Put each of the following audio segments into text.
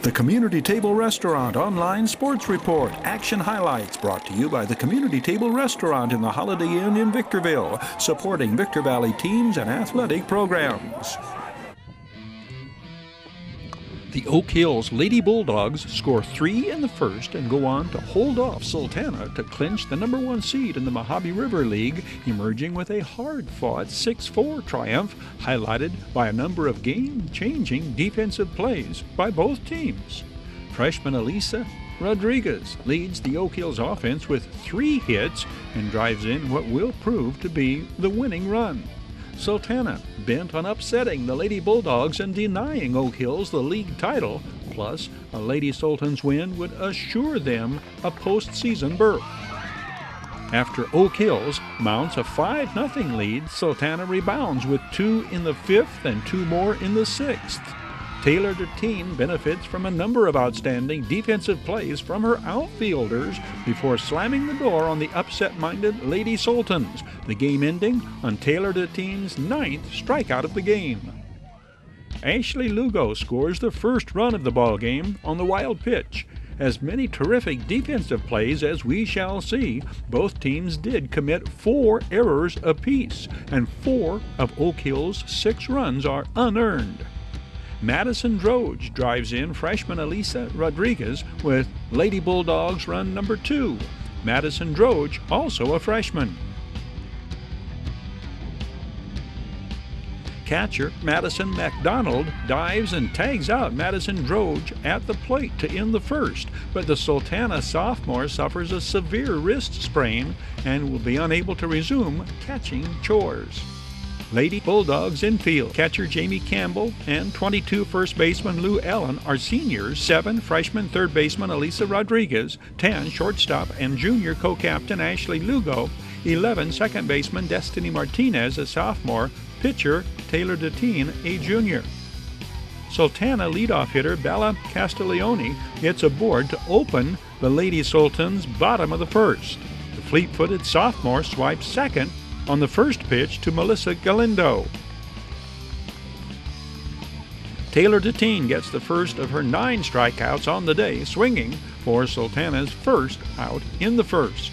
The Community Table Restaurant Online Sports Report. Action highlights brought to you by the Community Table Restaurant in the Holiday Inn in Victorville, supporting Victor Valley teams and athletic programs. The Oak Hills Lady Bulldogs score 3 in the first and go on to hold off Sultana to clinch the #1 seed in the Mojave River League, emerging with a hard-fought 6-4 triumph, highlighted by a number of game-changing defensive plays by both teams. Freshman Elisa Rodriguez leads the Oak Hills offense with 3 hits and drives in what will prove to be the winning run. Sultana, bent on upsetting the Lady Bulldogs and denying Oak Hills the league title, plus a Lady Sultans win would assure them a postseason berth. After Oak Hills mounts a 5-0 lead, Sultana rebounds with 2 in the 5th and 2 more in the 6th. Taylor Deteen benefits from a number of outstanding defensive plays from her outfielders before slamming the door on the upset-minded Lady Sultans, the game ending on Taylor Deteen's 9th strikeout of the game. Ashley Lugo scores the first run of the ballgame on the wild pitch. As many terrific defensive plays as we shall see, both teams did commit 4 errors apiece, and 4 of Oak Hill's 6 runs are unearned. Madison Droge drives in freshman Elisa Rodriguez with Lady Bulldogs run number 2. Madison Droge, also a freshman. Catcher Madison McDonald dives and tags out Madison Droge at the plate to end the first, but the Sultana sophomore suffers a severe wrist sprain and will be unable to resume catching chores. Lady Bulldogs infield catcher Jamie Campbell and 22 first baseman Lou Ellen are seniors, 7 freshman third baseman Elisa Rodriguez, 10 shortstop and junior co-captain Ashley Lugo, 11 second baseman Destiny Martinez, a sophomore, pitcher Taylor Deteen, a junior. Sultana leadoff hitter Bella Castiglione gets aboard to open the Lady Sultans' bottom of the first. The fleet-footed sophomore swipes second on the first pitch to Melissa Galindo. Taylor Deteen gets the first of her 9 strikeouts on the day, swinging for Sultana's first out in the first.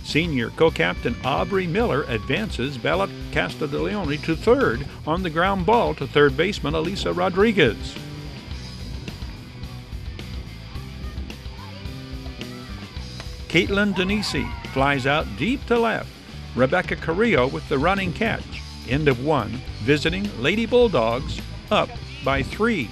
Senior co-captain Aubrey Miller advances Bella Castiglione to third on the ground ball to third baseman Elisa Rodriguez. Caitlin Denisi flies out deep to left. Rebecca Carrillo with the running catch. End of 1, visiting Lady Bulldogs up by 3.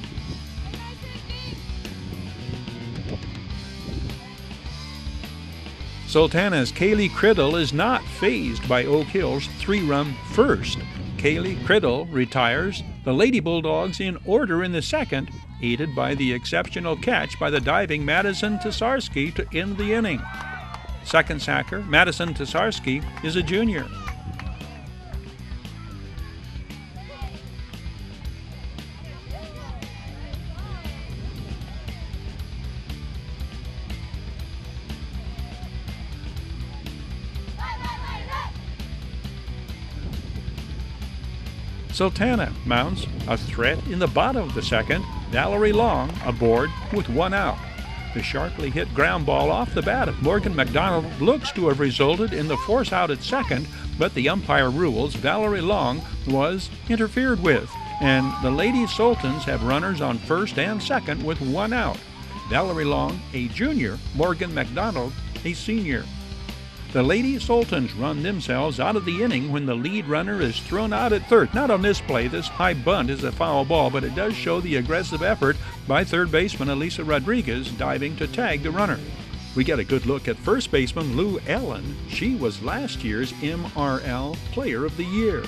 Sultana's Kaylee Criddle is not fazed by Oak Hill's 3-run first. Kaylee Criddle retires the Lady Bulldogs in order in the second, aided by the exceptional catch by the diving Madison Tesarski to end the inning. Second sacker, Madison Tesarski, is a junior. Sultana mounts a threat in the bottom of the second, Valerie Long aboard with 1 out. The sharply hit ground ball off the bat of Morgan McDonald looks to have resulted in the force out at second, but the umpire rules Valerie Long was interfered with, and the Lady Sultans have runners on first and second with 1 out. Valerie Long, a junior, Morgan McDonald, a senior. The Lady Sultans run themselves out of the inning when the lead runner is thrown out at third. Not on this play. This high bunt is a foul ball, but it does show the aggressive effort by third baseman Elisa Rodriguez diving to tag the runner. We get a good look at first baseman Lou Ellen. She was last year's MRL Player of the Year.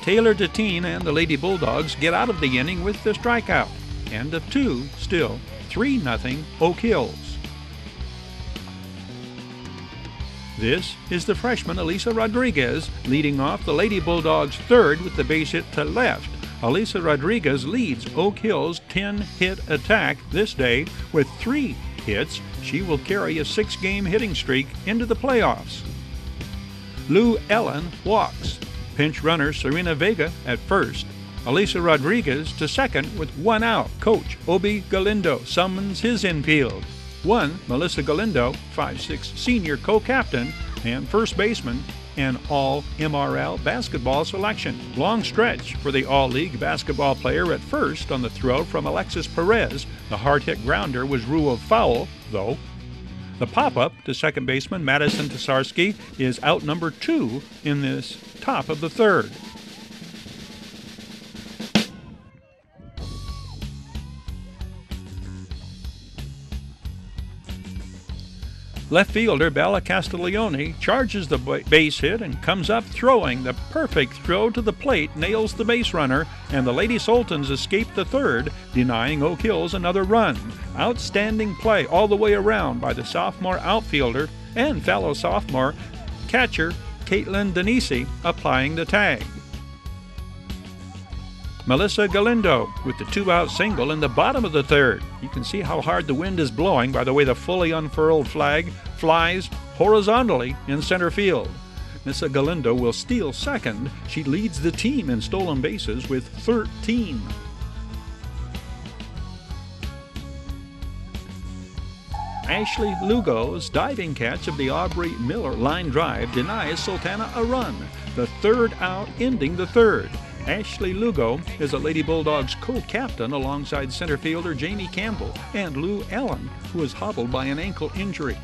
Taylor Deteen and the Lady Bulldogs get out of the inning with the strikeout. End of 2, still 3-0 Oak Hills. This is the freshman Elisa Rodriguez leading off the Lady Bulldogs third with the base hit to left. Elisa Rodriguez leads Oak Hill's 10-hit attack this day with 3 hits. She will carry a 6-game hitting streak into the playoffs. Lou Ellen walks. Pinch runner Serena Vega at first. Elisa Rodriguez to second with 1 out. Coach Obi Galindo summons his infield. 1. Melissa Galindo, 5'6" senior co-captain and first baseman, and all MRL basketball selection. Long stretch for the all-league basketball player at first on the throw from Alexis Perez. The hard-hit grounder was ruled foul, though. The pop-up to second baseman Madison Tasarski is out number 2 in this top of the third. Left fielder Bella Castiglione charges the base hit and comes up throwing. The perfect throw to the plate nails the base runner, and the Lady Sultans escape the third, denying Oak Hills another run. Outstanding play all the way around by the sophomore outfielder and fellow sophomore catcher Caitlin Denisi applying the tag. Melissa Galindo with the 2-out single in the bottom of the third. You can see how hard the wind is blowing by the way the fully unfurled flag flies horizontally in center field. Melissa Galindo will steal second. She leads the team in stolen bases with 13. Ashley Lugo's diving catch of the Aubrey Miller line drive denies Sultana a run. The third out ending the third. Ashley Lugo is a Lady Bulldogs co-captain alongside center fielder Jamie Campbell and Lou Allen, who is hobbled by an ankle injury.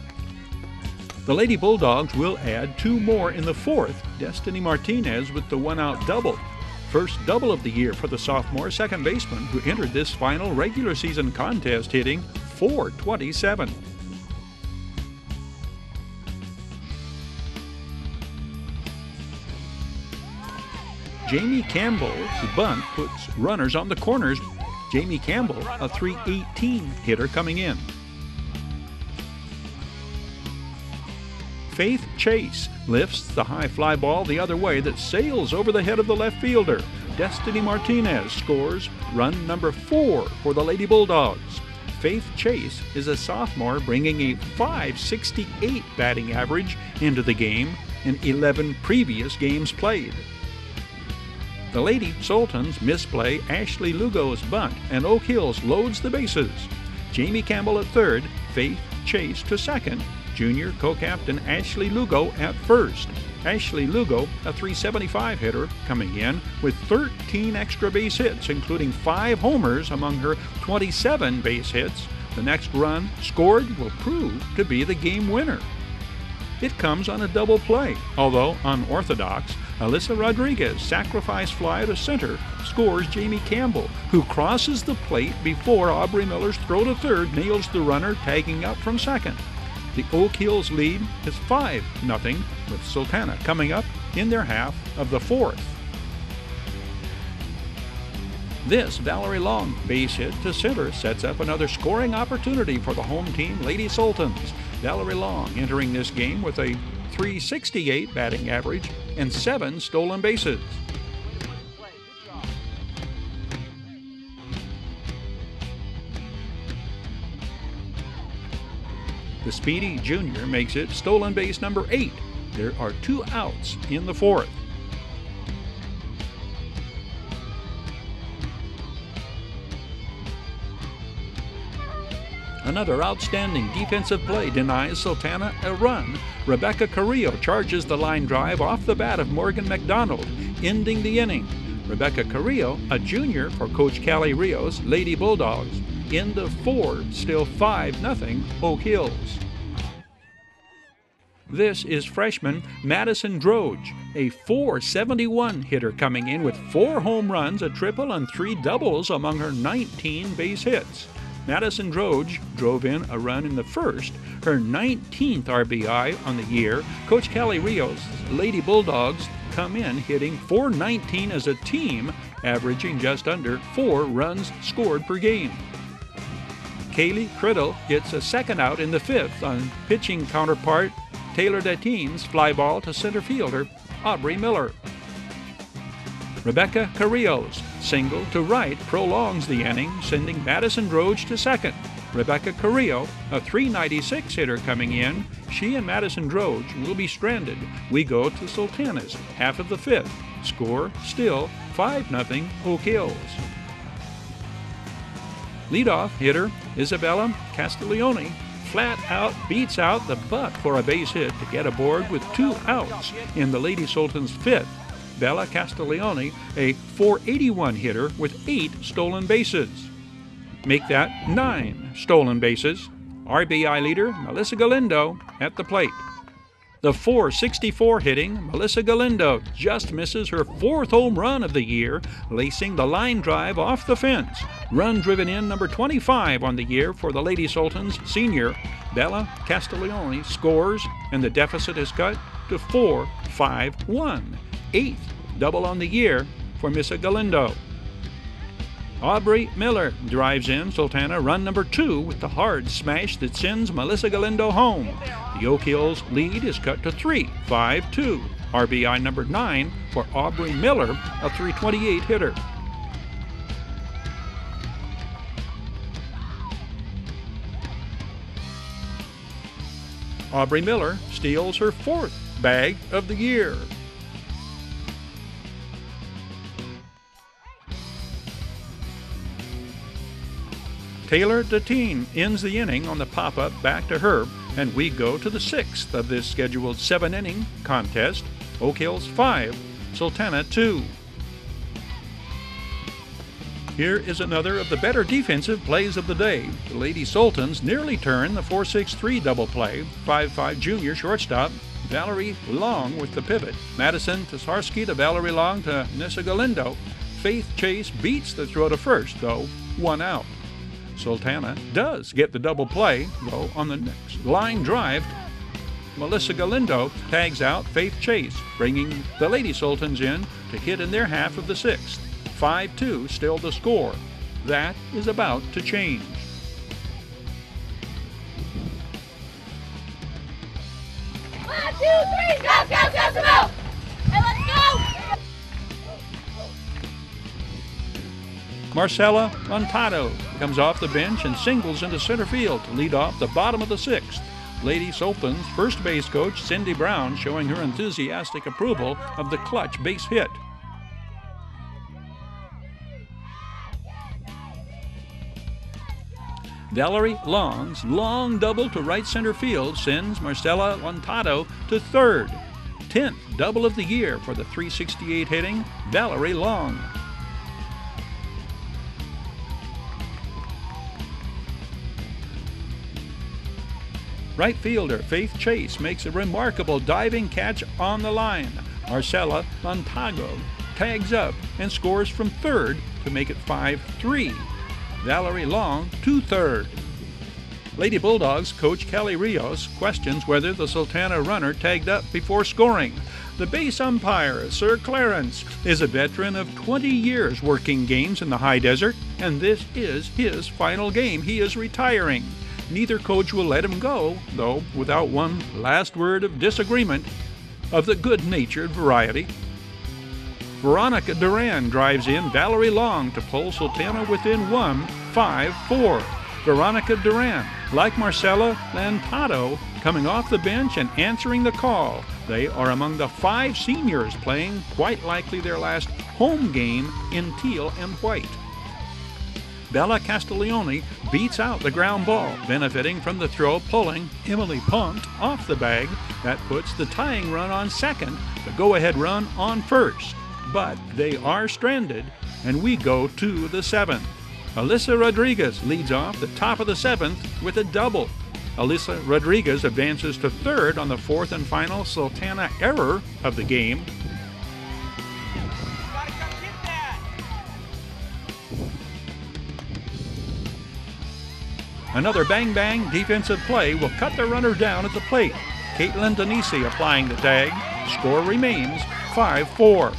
The Lady Bulldogs will add 2 more in the fourth. Destiny Martinez with the 1-out double. First double of the year for the sophomore second baseman who entered this final regular season contest hitting .427. Jamie Campbell's bunt puts runners on the corners. Jamie Campbell, a .318 hitter coming in. Faith Chase lifts the high fly ball the other way that sails over the head of the left fielder. Destiny Martinez scores run number 4 for the Lady Bulldogs. Faith Chase is a sophomore bringing a .568 batting average into the game in 11 previous games played. The Lady Sultans misplay Ashley Lugo's bunt, and Oak Hills loads the bases. Jamie Campbell at third, Faith Chase to second, junior co-captain Ashley Lugo at first. Ashley Lugo, a .375 hitter, coming in with 13 extra base hits, including 5 homers among her 27 base hits. The next run scored will prove to be the game winner. It comes on a double play, although unorthodox. Alyssa Rodriguez sacrifice fly to center scores Jamie Campbell, who crosses the plate before Aubrey Miller's throw to third nails the runner tagging up from second. The Oak Hills lead is 5-0, with Sultana coming up in their half of the fourth. This Valerie Long base hit to center sets up another scoring opportunity for the home team, Lady Sultans. Valerie Long entering this game with a .368 batting average and 7 stolen bases. The speedy junior makes it stolen base number 8. There are 2 outs in the fourth. Another outstanding defensive play denies Sultana a run. Rebecca Carrillo charges the line drive off the bat of Morgan McDonald, ending the inning. Rebecca Carrillo, a junior for Coach Callie Rios' Lady Bulldogs. End of 4, still 5-0 Oak Hills. This is freshman Madison Droge, a .471 hitter coming in with 4 home runs, a triple, and 3 doubles among her 19 base hits. Madison Droge drove in a run in the first, her 19th RBI on the year. Coach Callie Rios' Lady Bulldogs come in hitting .419 as a team, averaging just under 4 runs scored per game. Kaylee Criddle gets a second out in the fifth on pitching counterpart Taylor Detine's fly ball to center fielder Aubrey Miller. Rebecca Carrillo's single to right prolongs the inning, sending Madison Droge to second. Rebecca Carrillo, a .396 hitter coming in. She and Madison Droge will be stranded. We go to Sultana's half of the fifth. Score still 5-0 Oak Hills. Leadoff hitter Isabella Castiglione flat out beats out the butt for a base hit to get aboard with 2 outs in the Lady Sultans' 5th. Bella Castiglione, a .481 hitter with 8 stolen bases. Make that 9 stolen bases. RBI leader Melissa Galindo at the plate. The .464 hitting Melissa Galindo just misses her 4th home run of the year, lacing the line drive off the fence. Run driven in number 25 on the year for the Lady Sultans senior. Bella Castiglione scores, and the deficit is cut to 4-5-1. 8th double on the year for Missa Galindo. Aubrey Miller drives in Sultana run number 2 with the hard smash that sends Melissa Galindo home. The Oak Hills lead is cut to 3-5-2. RBI number 9 for Aubrey Miller, a .328 hitter. Aubrey Miller steals her 4th bag of the year. Taylor Datine ends the inning on the pop-up back to her, and we go to the 6th of this scheduled 7-inning contest. Oak Hills 5, Sultana 2. Here is another of the better defensive plays of the day. The Lady Sultans nearly turn the 4-6-3 double play. 5'5" junior shortstop Valerie Long with the pivot. Madison Tesarski to Valerie Long to Nessa Galindo. Faith Chase beats the throw to first, though 1 out. Sultana does get the double play, though on the next line drive, Melissa Galindo tags out Faith Chase, bringing the Lady Sultans in to hit in their half of the 6th. 5-2 still the score. That is about to change. One, 2, 3, go, Samel! Hey, let's go! Marcela Montado comes off the bench and singles into center field to lead off the bottom of the 6th. Lady Sultan's first base coach Cindy Brown showing her enthusiastic approval of the clutch base hit. Valerie Long's long double to right center field sends Marcela Montado to 3rd. 10th double of the year for the .368 hitting Valerie Long. Right fielder Faith Chase makes a remarkable diving catch on the line. Marcela Montago tags up and scores from 3rd to make it 5-3. Valerie Long to 3rd. Lady Bulldogs coach Kelly Rios questions whether the Sultana runner tagged up before scoring. The base umpire, Sir Clarence, is a veteran of 20 years working games in the high desert, and this is his final game. He is retiring. Neither coach will let him go, though, without one last word of disagreement of the good-natured variety. Veronica Duran drives in Valerie Long to pull Sultana within 1, 5-4. Veronica Duran, like Marcela Lantado, coming off the bench and answering the call. They are among the 5 seniors playing quite likely their last home game in teal and white. Bella Castiglione beats out the ground ball, benefiting from the throw pulling Emily Pont off the bag. That puts the tying run on 2nd, the go-ahead run on 1st. But they are stranded, and we go to the 7th. Alyssa Rodriguez leads off the top of the 7th with a double. Alyssa Rodriguez advances to 3rd on the 4th and final Sultana error of the game. Another bang-bang defensive play will cut the runner down at the plate. Caitlin Denisi applying the tag. Score remains 5-4.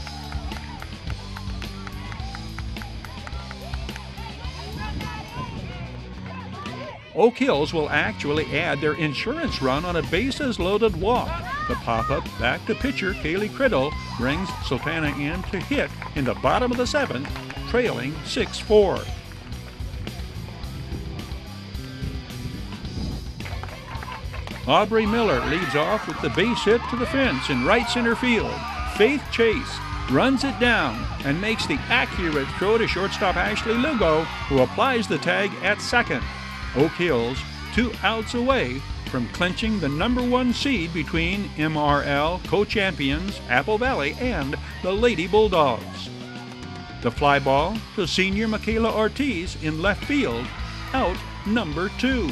Oak Hills will actually add their insurance run on a bases-loaded walk. The pop-up back to pitcher Kaylee Criddle brings Sultana in to hit in the bottom of the 7th, trailing 6-4. Aubrey Miller leads off with the base hit to the fence in right center field. Faith Chase runs it down and makes the accurate throw to shortstop Ashley Lugo, who applies the tag at second. Oak Hills 2 outs away from clinching the number 1 seed between MRL co-champions Apple Valley and the Lady Bulldogs. The fly ball to senior Michaela Ortiz in left field, out number 2.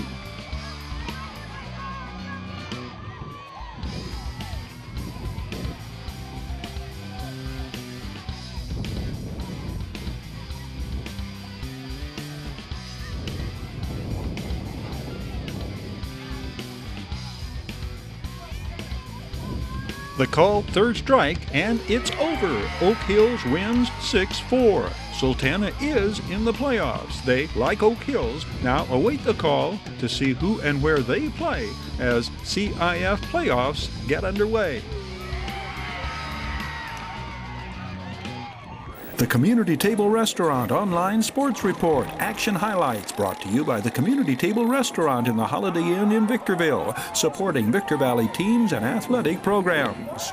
The call, third strike, and it's over. Oak Hills wins 6-4. Sultana is in the playoffs. They, like Oak Hills, now await the call to see who and where they play as CIF playoffs get underway. The Community Table Restaurant Online Sports Report. Action highlights brought to you by the Community Table Restaurant in the Holiday Inn in Victorville, supporting Victor Valley teams and athletic programs.